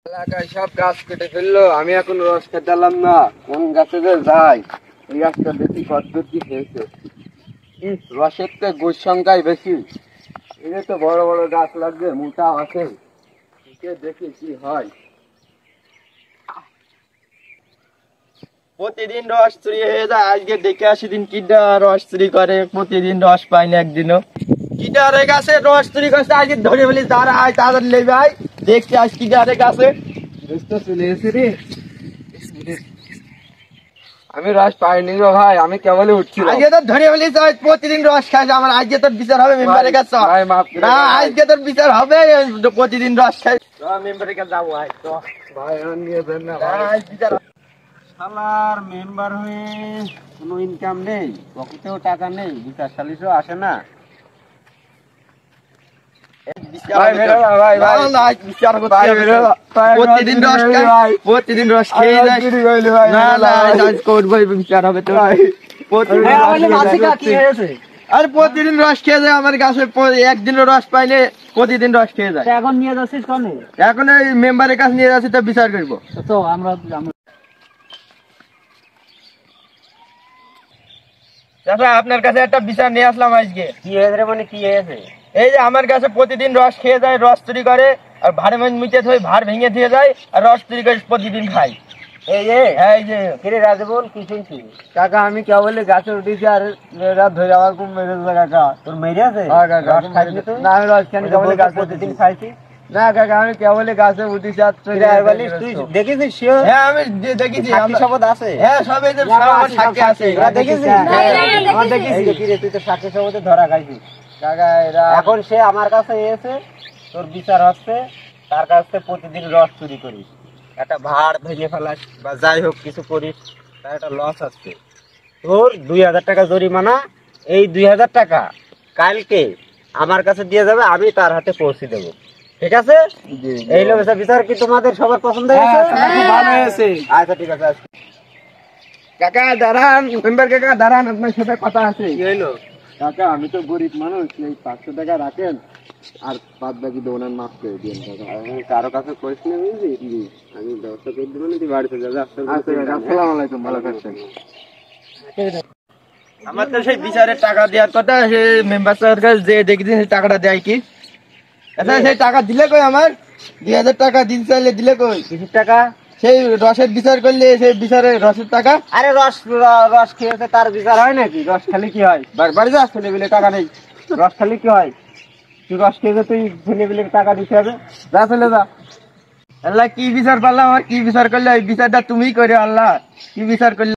এলাকায় সব গাছ কেটে ফেললো, আমি এখন রস খেতালাম না। কোন গাছে যে যাই, এই গাছটা দেখি কতদূর কি খেয়েছে। রসের তো গোস সংখ্যাই বেশি। এদের তো বড় বড় গাছ লাগবে, মোটা আছে। দেখি কি হয়। প্রতিদিন রস চুরি হয়ে যায়, আজকে দেখে আসি দিন কিডা রস চুরি করে। প্রতিদিন রস পাই না একদিনও। কিডারে গাছে রস চুরি করছে, আজকে ধরে বলি যারা আয় তাদের লেবে আয় দেখতে আস কিডারে গাছে। চলে এসে রে, আমি রস পাইনি গো ভাই, আমি কেবলই উঠছি। আজকে তোর ধরে বলি প্রতিদিন রস খাস আমার, আজকে তোর বিচার হবে মেম্বারের কাছে। না আজকে তোর বিচার হবে, প্রতিদিন রস খাই মেম্বারের কাছে যাবো। আয় তো ভাই নিয়ে দেন না বিচার। শালার মেম্বার হয়ে কোনো ইনকাম নেই, পকেটেও টাকা নেই, বিচার সালিশও আসে না। প্রতিদিন রস খেয়ে যায়। বিচার হবে তো। আরে প্রতিদিন রস খেয়ে যায় আমার কাছে, একদিনও রস পাইলে প্রতিদিন রস খেয়ে যায়। এখন নিয়ে যাচ্ছিস কনে? এখন এই মেম্বারের কাছে নিয়ে যাচ্ছি, তো বিচার করবো। তো আমরা আপনার কাছে একটা বিচার নিয়ে আসলাম আজকে। কি হয়েছে মানে কি হয়েছে? এই যে আমার কাছে প্রতিদিন রস খেয়ে যায়, রস চুরি করে, আর ভাড়ে মিটে থই ভাড় ভেঙে দিয়ে যায়, আর রস চুরি করে প্রতিদিন খাই। এই যে কিরে রাজে বল, কি শুনছি? কাকা আমি কেবলই গাছে উঠেছি, আর রাত ধরে আমার খুব মেরেছে কাকা। তোর মেরে আছে? রস খাইনি তো? না আমি রস খাইনি, কেবলই গাছে প্রতিদিন খাইছি। না কাকা আমি কেবলই গাছে উঠেছি। আর তুই দেখেছিস? হ্যাঁ আমি দেখেছি, শপথ আছে। হ্যাঁ সবাই যে আমার সাক্ষী আছে। দেখেছিস? আমার দেখেছিস? কিরে তুই তো সাক্ষী শপথে ধরা খাইছিস। কাকা এরা এখন সে আমার কাছে এসে তোর বিচার হচ্ছে, তার কাছ থেকে প্রতিদিন রস চুরি করিস, একটা ভাড় ভেঙে ফেলাস বা যাই হোক কিছু করিস, তার একটা লস আছে। তোর 2000 টাকা জরিমানা। এই 2000 টাকা কালকে আমার কাছে দিয়ে যাবে, আমি তার হাতে পৌঁছে দেবো। ঠিক আছে? এই লোক বিচার কি তোমাদের সবার পছন্দ হয়েছে? ভালো হয়েছে। আচ্ছা ঠিক আছে। কাকা দাঁড়ান, মেম্বার কাকা দাঁড়ান, আপনার সাথে কথা আছে। কি হইলো? কাকা আমি তো গরিব মানুষ, এই 500 টাকা রাখেন, আর বাদ বাকি দোনার মাফ করে দিন কাকা। আমি কারো কাছে পয়সা নেই, বুঝলি? আমি ব্যবস্থা করে দেবো, তুই বাড়িতে যাবে। আসসালামু আলাইকুম, ভালো থাকবেন। আমার তো সেই বিচারের টাকা দেওয়ার কথা, সে মেম্বার সাহেবের কাছে যে দেখেছি সেই টাকাটা দেয় কি? আচ্ছা সেই টাকা দিলে কই আমার? 2000 টাকা দিন চাইলে দিলে কই? কিসের টাকা? সেই রসের বিচার করলে সেই বিচারের রসের টাকা। আরে রস খেয়েছে তার বিচার হয় নাকি? রস খালি কি হয়? বাড়ি যা, ছেলে বিলে টাকা নেই। রস খালি কি হয়? তুই রস খেয়েছে, তুই ছেলে বিলে টাকা দিতে হবে। যা চলে যা। আল্লাহ কি বিচার পারলাম, আর কি বিচার করলে? ওই বিচারটা তুমিই করে আল্লাহ, কি বিচার করলে?